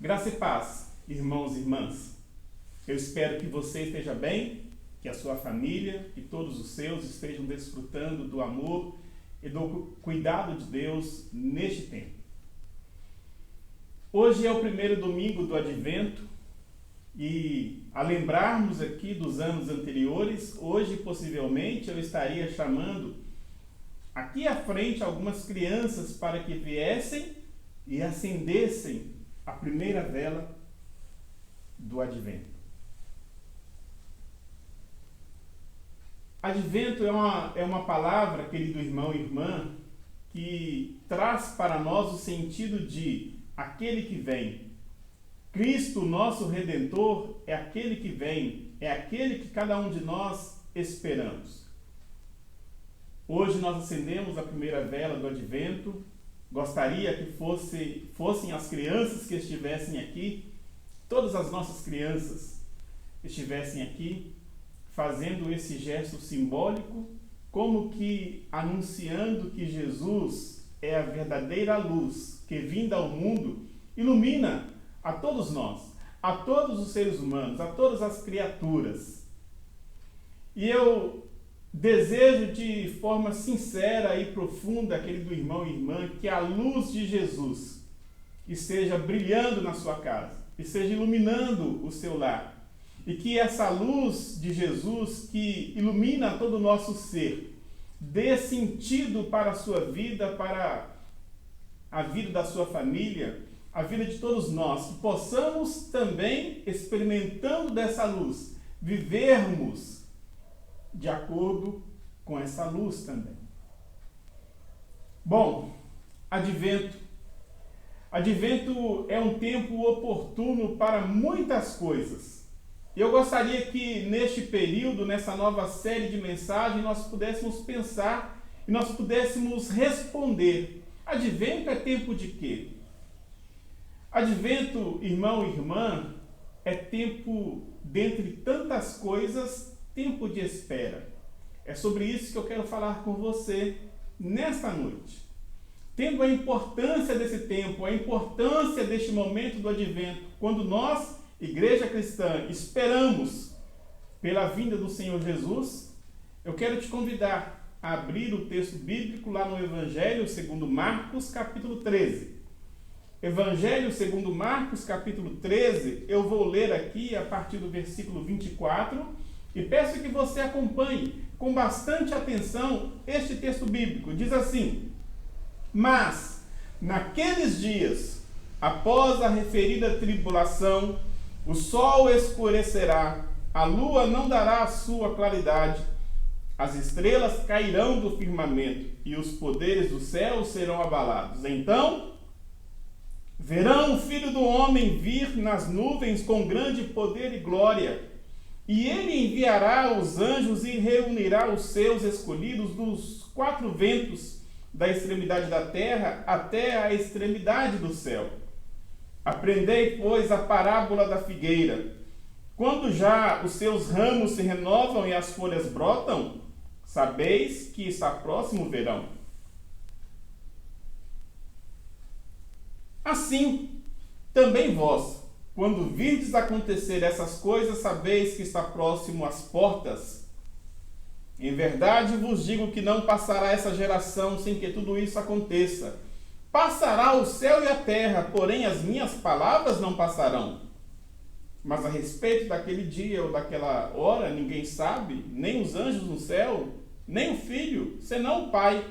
Graça e paz, irmãos e irmãs. Eu espero que você esteja bem, que a sua família e todos os seus estejam desfrutando do amor e do cuidado de Deus neste tempo. Hoje é o primeiro domingo do Advento e, a lembrarmos aqui dos anos anteriores, hoje possivelmente eu estaria chamando aqui à frente algumas crianças para que viessem e acendessem a primeira vela do Advento. Advento é uma palavra, querido irmão e irmã, que traz para nós o sentido de aquele que vem. Cristo, nosso Redentor, é aquele que vem, é aquele que cada um de nós esperamos. Hoje nós acendemos a primeira vela do Advento. Gostaria que fossem as crianças que estivessem aqui, todas as nossas crianças estivessem aqui, fazendo esse gesto simbólico, como que anunciando que Jesus é a verdadeira luz que, vinda ao mundo, ilumina a todos nós, a todos os seres humanos, a todas as criaturas. E eu desejo de forma sincera e profunda, querido irmão e irmã, que a luz de Jesus esteja brilhando na sua casa, esteja iluminando o seu lar. E que essa luz de Jesus, que ilumina todo o nosso ser, dê sentido para a sua vida, para a vida da sua família, a vida de todos nós, que possamos também, experimentando dessa luz, vivermos de acordo com essa luz também. Bom, Advento é um tempo oportuno para muitas coisas. Eu gostaria que neste período, nessa nova série de mensagens, nós pudéssemos pensar e nós pudéssemos responder. Advento é tempo de quê? Advento, irmão e irmã, é tempo, dentre tantas coisas, tempo de espera. É sobre isso que eu quero falar com você nesta noite. Tendo a importância desse tempo, a importância deste momento do Advento, quando nós, Igreja Cristã, esperamos pela vinda do Senhor Jesus, eu quero te convidar a abrir o texto bíblico lá no Evangelho segundo Marcos, capítulo 13. Evangelho segundo Marcos, capítulo 13, eu vou ler aqui a partir do versículo 24 e peço que você acompanhe com bastante atenção este texto bíblico. Diz assim: mas, naqueles dias, após a referida tribulação, o sol escurecerá, a lua não dará a sua claridade, as estrelas cairão do firmamento e os poderes do céu serão abalados. Então, verão o Filho do Homem vir nas nuvens com grande poder e glória, e ele enviará os anjos e reunirá os seus escolhidos dos quatro ventos, da extremidade da terra até a extremidade do céu. Aprendei, pois, a parábola da figueira. Quando já os seus ramos se renovam e as folhas brotam, sabeis que está próximo o verão. Assim, também vós, quando virdes acontecer essas coisas, sabeis que está próximo às portas. Em verdade vos digo que não passará essa geração sem que tudo isso aconteça. Passará o céu e a terra, porém as minhas palavras não passarão. Mas a respeito daquele dia ou daquela hora, ninguém sabe, nem os anjos no céu, nem o Filho, senão o Pai.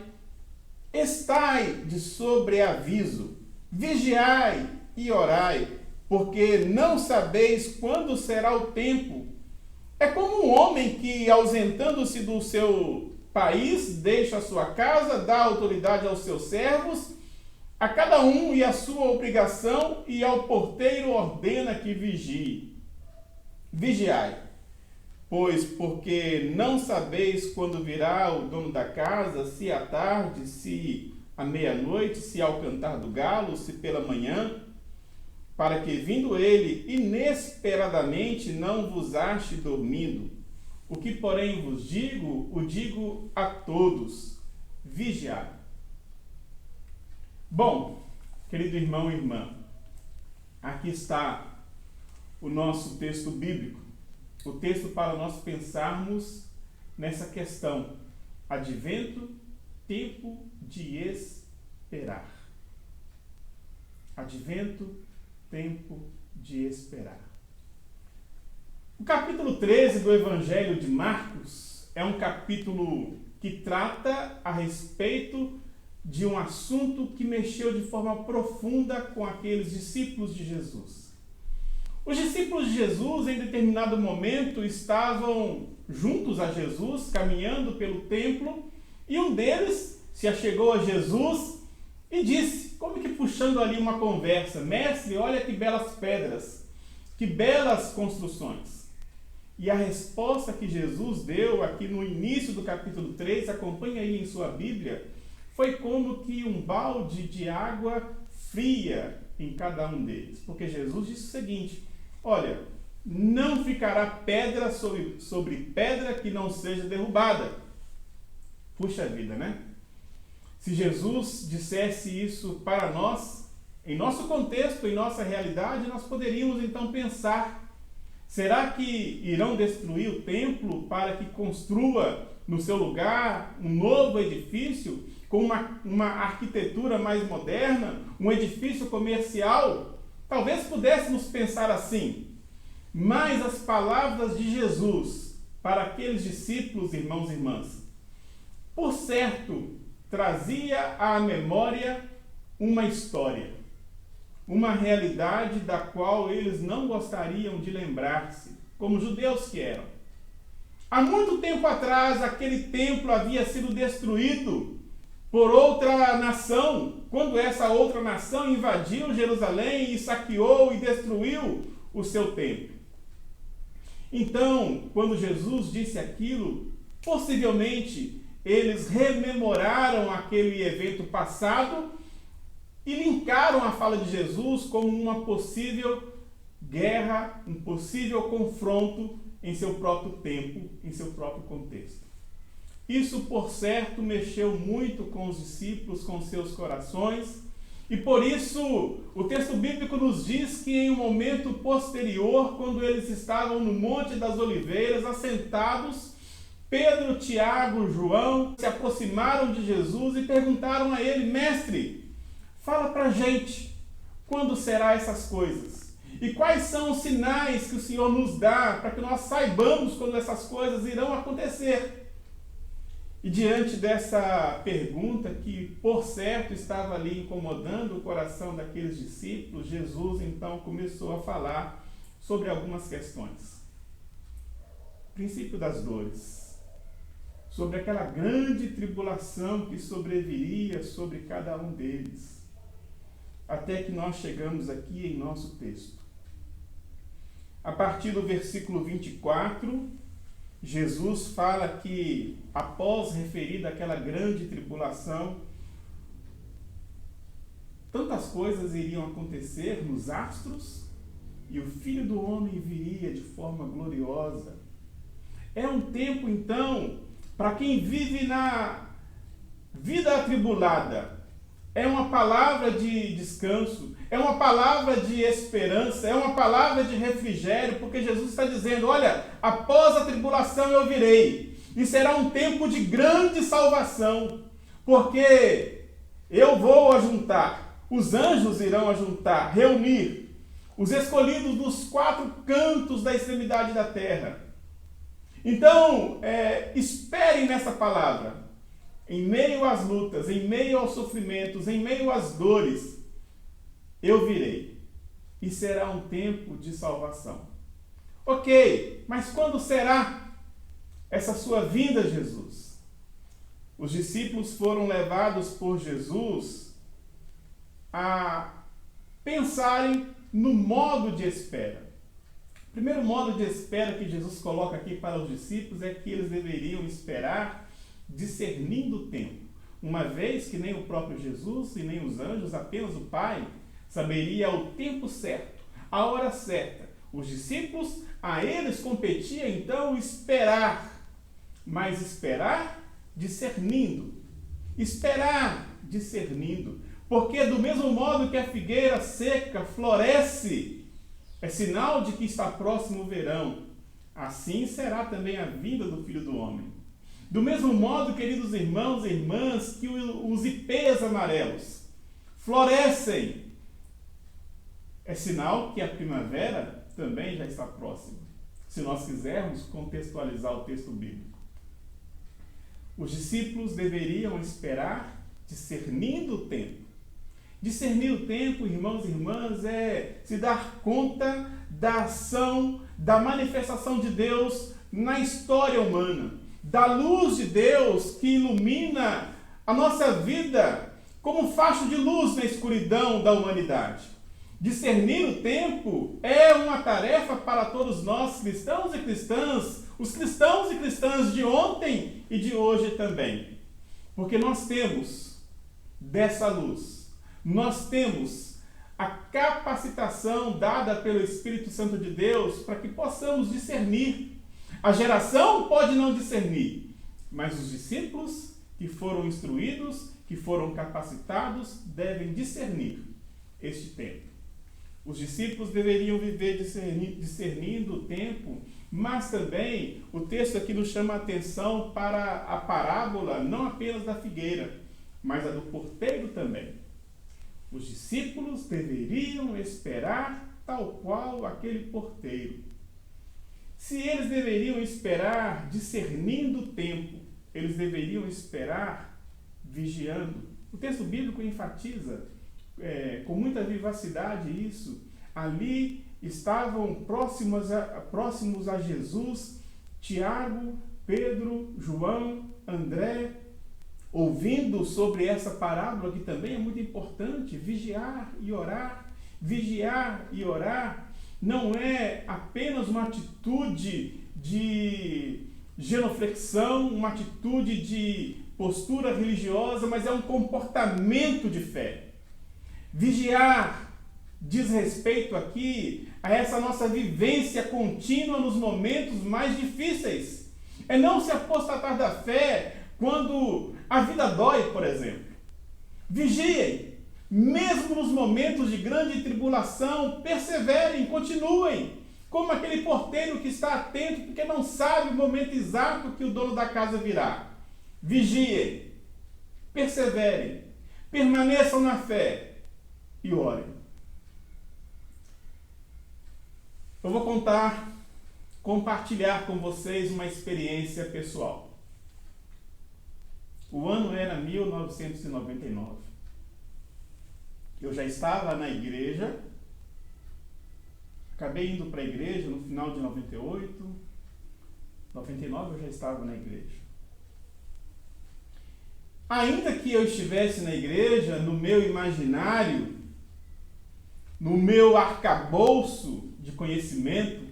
Estai de sobreaviso, vigiai e orai, porque não sabeis quando será o tempo. É como um homem que, ausentando-se do seu país, deixa a sua casa, dá autoridade aos seus servos, a cada um e a sua obrigação, e ao porteiro ordena que vigie. Vigiai, pois porque não sabeis quando virá o dono da casa, se à tarde, se à meia-noite, se ao cantar do galo, se pela manhã, para que, vindo ele inesperadamente, não vos ache dormindo. O que, porém, vos digo, o digo a todos: vigiai. Bom, querido irmão e irmã, Aqui está o nosso texto bíblico, o texto para nós pensarmos nessa questão: advento, tempo de esperar. Advento, tempo de esperar. O capítulo 13 do Evangelho de Marcos é um capítulo que trata a respeito de um assunto que mexeu de forma profunda com aqueles discípulos de Jesus. Os discípulos de Jesus, em determinado momento, estavam juntos a Jesus, caminhando pelo templo, e um deles se achegou a Jesus e disse, como que puxando ali uma conversa: mestre, olha que belas pedras, que belas construções. E a resposta que Jesus deu aqui no início do capítulo 3, acompanha aí em sua Bíblia, foi como que um balde de água fria em cada um deles. Porque Jesus disse o seguinte: olha, não ficará pedra sobre pedra que não seja derrubada. Puxa vida, né? Se Jesus dissesse isso para nós, em nosso contexto, em nossa realidade, nós poderíamos então pensar: será que irão destruir o templo para que construa no seu lugar um novo edifício com uma arquitetura mais moderna, um edifício comercial? Talvez pudéssemos pensar assim, mas as palavras de Jesus para aqueles discípulos, irmãos e irmãs, por certo, trazia à memória uma história, uma realidade da qual eles não gostariam de lembrar-se, como judeus que eram. Há muito tempo atrás, aquele templo havia sido destruído por outra nação, quando essa outra nação invadiu Jerusalém e saqueou e destruiu o seu templo. Então, quando Jesus disse aquilo, possivelmente eles rememoraram aquele evento passado e linkaram a fala de Jesus como uma possível guerra, um possível confronto em seu próprio tempo, em seu próprio contexto. Isso, por certo, mexeu muito com os discípulos, com seus corações, e por isso o texto bíblico nos diz que em um momento posterior, quando eles estavam no Monte das Oliveiras, assentados, Pedro, Tiago, João se aproximaram de Jesus e perguntaram a ele: mestre, fala pra gente, quando será essas coisas? E quais são os sinais que o Senhor nos dá para que nós saibamos quando essas coisas irão acontecer? E diante dessa pergunta, que por certo estava ali incomodando o coração daqueles discípulos, Jesus então começou a falar sobre algumas questões. Princípio das dores, sobre aquela grande tribulação que sobreviria sobre cada um deles, até que nós chegamos aqui em nosso texto. A partir do versículo 24, Jesus fala que, após referir aquela grande tribulação, tantas coisas iriam acontecer nos astros e o Filho do Homem viria de forma gloriosa. É um tempo, então, para quem vive na vida atribulada, é uma palavra de descanso, é uma palavra de esperança, é uma palavra de refrigério, porque Jesus está dizendo: olha, após a tribulação eu virei, e será um tempo de grande salvação, porque eu vou ajuntar, os anjos irão ajuntar, reunir os escolhidos dos 4 cantos da extremidade da terra. Então, esperem nessa palavra. Em meio às lutas, em meio aos sofrimentos, em meio às dores, eu virei. E será um tempo de salvação. Ok, mas quando será essa sua vinda, Jesus? Os discípulos foram levados por Jesus a pensarem no modo de espera. O primeiro modo de espera que Jesus coloca aqui para os discípulos é que eles deveriam esperar discernindo o tempo, uma vez que nem o próprio Jesus e nem os anjos, apenas o Pai, saberia o tempo certo, a hora certa. Os discípulos, a eles competia então esperar, mas esperar discernindo, Porque do mesmo modo que a figueira seca floresce, é sinal de que está próximo o verão, assim será também a vinda do Filho do Homem. Do mesmo modo, queridos irmãos e irmãs, que os ipês amarelos florescem, é sinal que a primavera também já está próxima, se nós quisermos contextualizar o texto bíblico. Os discípulos deveriam esperar discernindo o tempo. Discernir o tempo, irmãos e irmãs, é se dar conta da ação, da manifestação de Deus na história humana, da luz de Deus que ilumina a nossa vida como um facho de luz na escuridão da humanidade. Discernir o tempo é uma tarefa para todos nós, cristãos e cristãs, os cristãos e cristãs de ontem e de hoje também. Porque nós temos dessa luz, nós temos a capacitação dada pelo Espírito Santo de Deus para que possamos discernir. A geração pode não discernir, mas os discípulos que foram instruídos, que foram capacitados, devem discernir este tempo. Os discípulos deveriam viver discernindo o tempo, mas também o texto aqui nos chama a atenção para a parábola não apenas da figueira, mas a do porteiro também. Os discípulos deveriam esperar tal qual aquele porteiro. Se eles deveriam esperar discernindo o tempo, eles deveriam esperar vigiando. O texto bíblico enfatiza com muita vivacidade isso. Ali estavam próximos a Jesus Tiago, Pedro, João, André, ouvindo sobre essa parábola que também é muito importante. Vigiar e orar. Vigiar e orar não é apenas uma atitude de genuflexão, uma atitude de postura religiosa, mas é um comportamento de fé. Vigiar diz respeito aqui a essa nossa vivência contínua nos momentos mais difíceis. É não se apostatar da fé quando a vida dói, por exemplo. Vigiem, mesmo nos momentos de grande tribulação, perseverem, continuem, como aquele porteiro que está atento porque não sabe o momento exato que o dono da casa virá. Vigiem, perseverem, permaneçam na fé e orem. Eu vou compartilhar com vocês uma experiência pessoal. O ano era 1999. Eu já estava na igreja, acabei indo para a igreja no final de 98, 99 eu já estava na igreja. Ainda que eu estivesse na igreja, no meu imaginário, no meu arcabouço de conhecimento,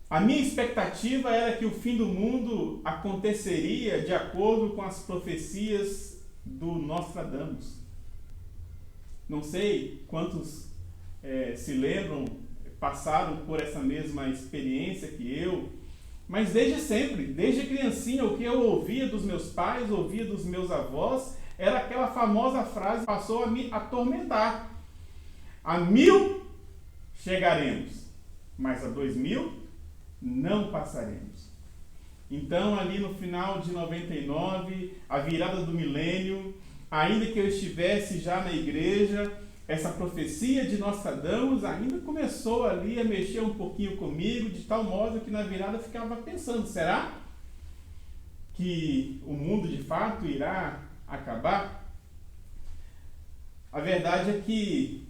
a minha expectativa era que o fim do mundo aconteceria de acordo com as profecias do Nostradamus. Não sei quantos se lembram, passaram por essa mesma experiência que eu, mas desde sempre, desde criancinha, o que eu ouvia dos meus pais, ouvia dos meus avós, era aquela famosa frase que passou a me atormentar. A 1000 chegaremos, mas a 2000 não passaremos. Então, ali no final de 99, a virada do milênio, ainda que eu estivesse já na igreja, essa profecia de Nostradamus ainda começou ali a mexer um pouquinho comigo, de tal modo que na virada eu ficava pensando, será que o mundo de fato irá acabar? A verdade é que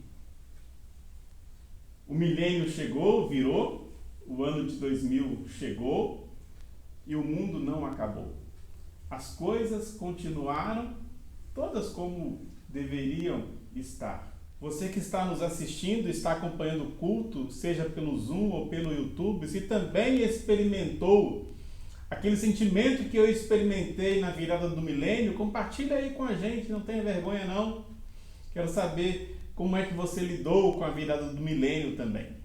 o milênio chegou, virou, o ano de 2000 chegou e o mundo não acabou. As coisas continuaram todas como deveriam estar. Você que está nos assistindo, está acompanhando o culto, seja pelo Zoom ou pelo YouTube, se também experimentou aquele sentimento que eu experimentei na virada do milênio, compartilha aí com a gente, não tenha vergonha não. Quero saber como é que você lidou com a virada do milênio também.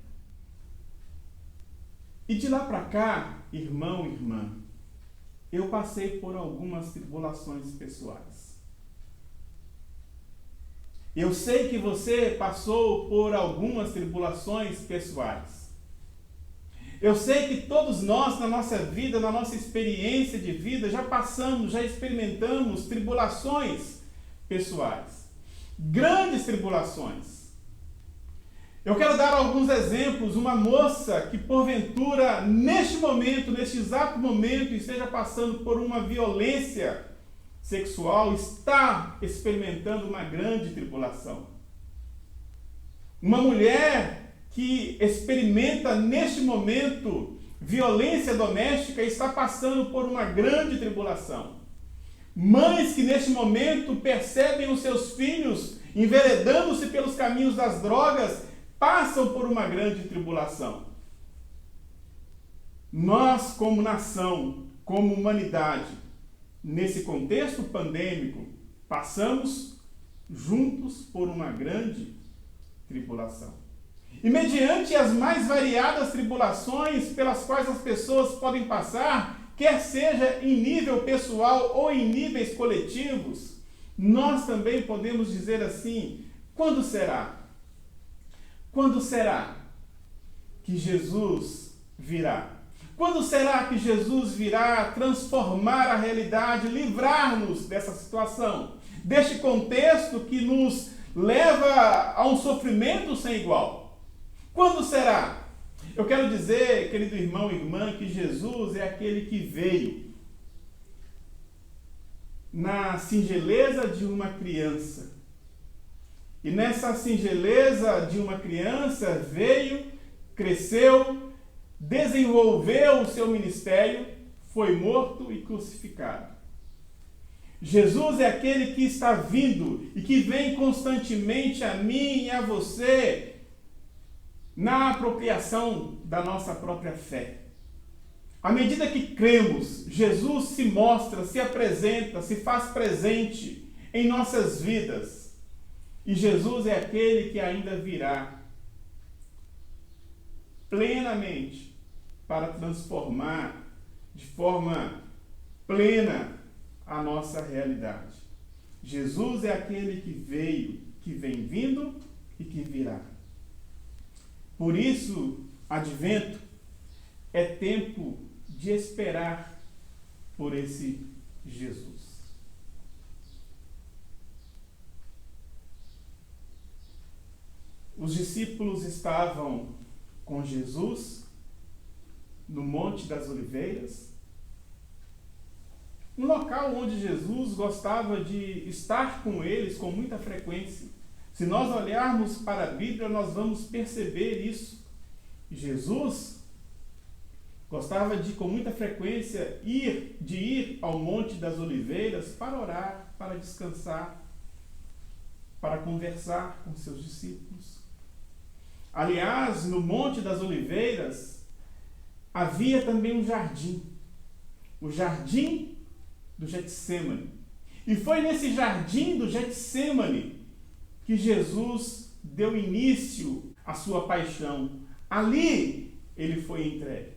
E de lá para cá, irmão e irmã, eu passei por algumas tribulações pessoais. Eu sei que você passou por algumas tribulações pessoais. Eu sei que todos nós, na nossa vida, na nossa experiência de vida, já passamos, já experimentamos tribulações pessoais. Grandes tribulações. Eu quero dar alguns exemplos. Uma moça que, porventura, neste momento, neste exato momento, esteja passando por uma violência sexual, está experimentando uma grande tribulação. Uma mulher que experimenta neste momento violência doméstica está passando por uma grande tribulação. Mães que neste momento percebem os seus filhos enveredando-se pelos caminhos das drogas passam por uma grande tribulação. Nós, como nação, como humanidade, nesse contexto pandêmico, passamos juntos por uma grande tribulação. E mediante as mais variadas tribulações pelas quais as pessoas podem passar, quer seja em nível pessoal ou em níveis coletivos, nós também podemos dizer assim: quando será? Quando será que Jesus virá? Quando será que Jesus virá transformar a realidade, livrar-nos dessa situação, deste contexto que nos leva a um sofrimento sem igual? Quando será? Eu quero dizer, querido irmão e irmã, que Jesus é aquele que veio na singeleza de uma criança. E nessa singeleza de uma criança veio, cresceu, desenvolveu o seu ministério, foi morto e crucificado. Jesus é aquele que está vindo e que vem constantemente a mim e a você na apropriação da nossa própria fé. À medida que cremos, Jesus se mostra, se apresenta, se faz presente em nossas vidas. E Jesus é aquele que ainda virá plenamente para transformar de forma plena a nossa realidade. Jesus é aquele que veio, que vem vindo e que virá. Por isso, advento é tempo de esperar por esse Jesus. Os discípulos estavam com Jesus no Monte das Oliveiras, um local onde Jesus gostava de estar com eles com muita frequência. Se nós olharmos para a Bíblia, nós vamos perceber isso. Jesus gostava de, com muita frequência, ir ao Monte das Oliveiras para orar, para descansar, para conversar com seus discípulos. Aliás, no Monte das Oliveiras havia também um jardim, o jardim do Getsêmani. E foi nesse jardim do Getsêmani que Jesus deu início à sua paixão. Ali ele foi entregue.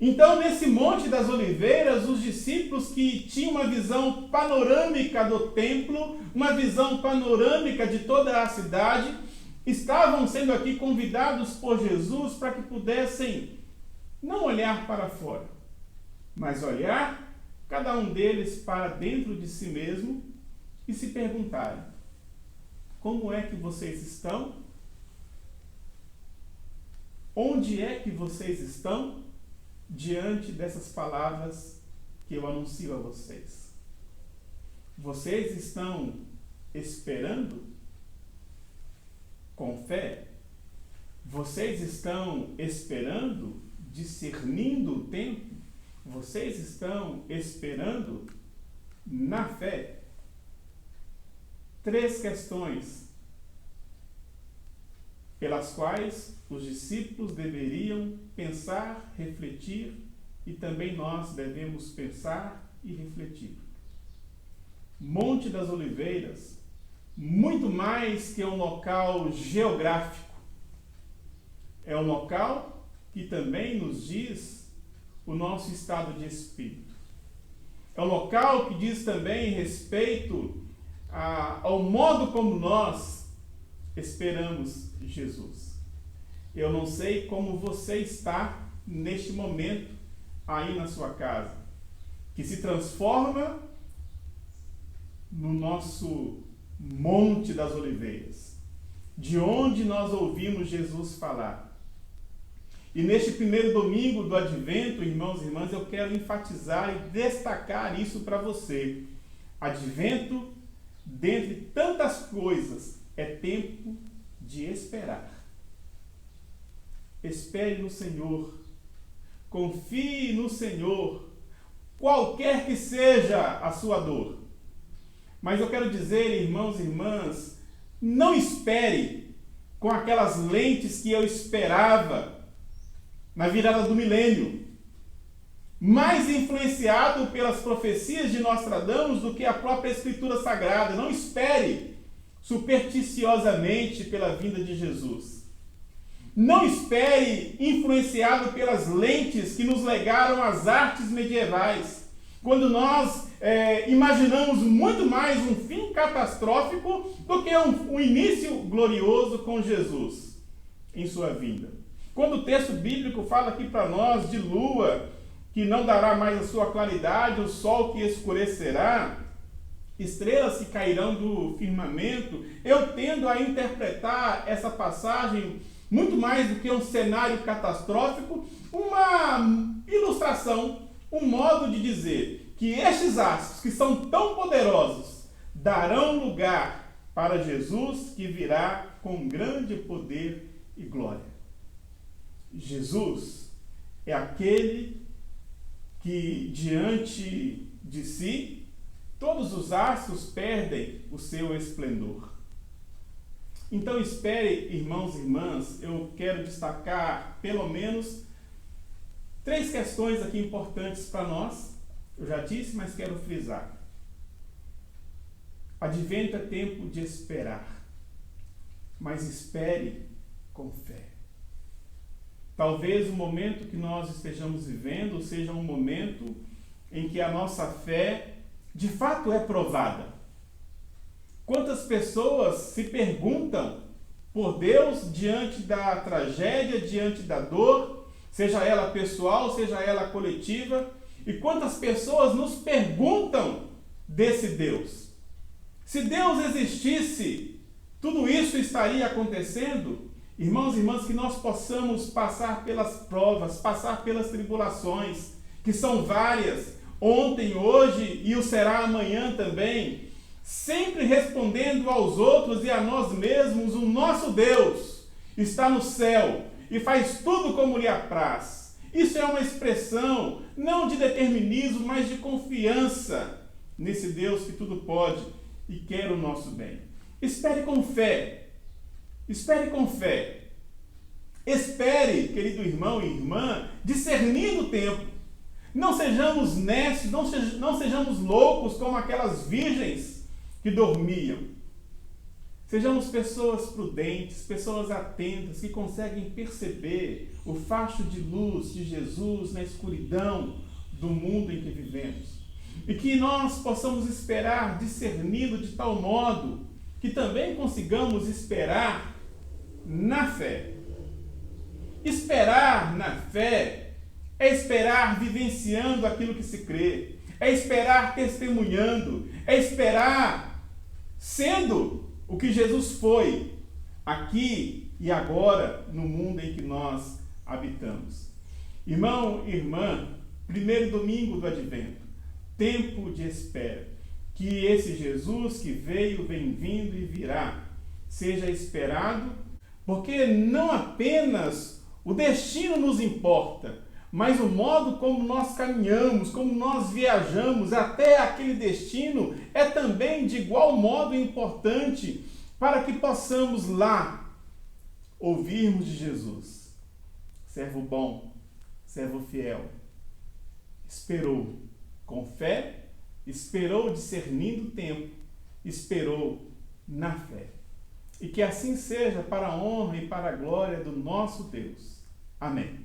Então, nesse Monte das Oliveiras, os discípulos que tinham uma visão panorâmica do templo, uma visão panorâmica de toda a cidade, estavam sendo aqui convidados por Jesus para que pudessem não olhar para fora, mas olhar cada um deles para dentro de si mesmo e se perguntarem: como é que vocês estão? Onde é que vocês estão diante dessas palavras que eu anuncio a vocês? Vocês estão esperando com fé? Vocês estão esperando, discernindo o tempo? Vocês estão esperando na fé? 3 questões pelas quais os discípulos deveriam pensar, refletir, e também nós devemos pensar e refletir. Monte das Oliveiras, muito mais que um local geográfico, é um local que também nos diz o nosso estado de espírito. É um local que diz também respeito ao modo como nós esperamos Jesus. Eu não sei como você está neste momento aí na sua casa, que se transforma no nosso Monte das Oliveiras, de onde nós ouvimos Jesus falar. E neste primeiro domingo do Advento, irmãos e irmãs, eu quero enfatizar e destacar isso para você. Advento, dentre tantas coisas, é tempo de esperar. Espere no Senhor, confie no Senhor, qualquer que seja a sua dor. Mas eu quero dizer, irmãos e irmãs, não espere com aquelas lentes que eu esperava na virada do milênio, mais influenciado pelas profecias de Nostradamus do que a própria Escritura Sagrada. Não espere supersticiosamente pela vinda de Jesus. Não espere influenciado pelas lentes que nos legaram as artes medievais, quando nós imaginamos muito mais um fim catastrófico do que um início glorioso com Jesus em sua vinda. Quando o texto bíblico fala aqui para nós de lua que não dará mais a sua claridade, o sol que escurecerá, estrelas que cairão do firmamento, eu tendo a interpretar essa passagem muito mais do que um cenário catastrófico, uma ilustração, um modo de dizer que estes astros, que são tão poderosos, darão lugar para Jesus, que virá com grande poder e glória. Jesus é aquele que, diante de si, todos os astros perdem o seu esplendor. Então espere, irmãos e irmãs, eu quero destacar pelo menos 3 questões aqui importantes para nós. Eu já disse, mas quero frisar. Advento é tempo de esperar, mas espere com fé. Talvez o momento que nós estejamos vivendo seja um momento em que a nossa fé de fato é provada. Quantas pessoas se perguntam por Deus diante da tragédia, diante da dor, seja ela pessoal, seja ela coletiva, e quantas pessoas nos perguntam desse Deus. Se Deus existisse, tudo isso estaria acontecendo? Irmãos e irmãs, que nós possamos passar pelas provas, passar pelas tribulações, que são várias, ontem, hoje e o será amanhã também, sempre respondendo aos outros e a nós mesmos: o nosso Deus está no céu e faz tudo como lhe apraz. Isso é uma expressão não de determinismo, mas de confiança nesse Deus que tudo pode e quer o nosso bem. Espere com fé. Espere com fé. Espere, querido irmão e irmã, discernindo o tempo. Não sejamos necios, não sejamos loucos como aquelas virgens que dormiam. Sejamos pessoas prudentes, pessoas atentas, que conseguem perceber o facho de luz de Jesus na escuridão do mundo em que vivemos. E que nós possamos esperar discernindo de tal modo que também consigamos esperar na fé. Esperar na fé é esperar vivenciando aquilo que se crê, é esperar testemunhando, é esperar sendo o que Jesus foi aqui e agora no mundo em que nós habitamos. Irmão e irmã, primeiro domingo do Advento, tempo de espera. Que esse Jesus que veio, vem vindo e virá, seja esperado, porque não apenas o destino nos importa, mas o modo como nós caminhamos, como nós viajamos até aquele destino é também de igual modo importante para que possamos lá ouvirmos de Jesus. Servo bom, servo fiel, esperou com fé, esperou discernindo o tempo, esperou na fé. E que assim seja para a honra e para a glória do nosso Deus. Amém.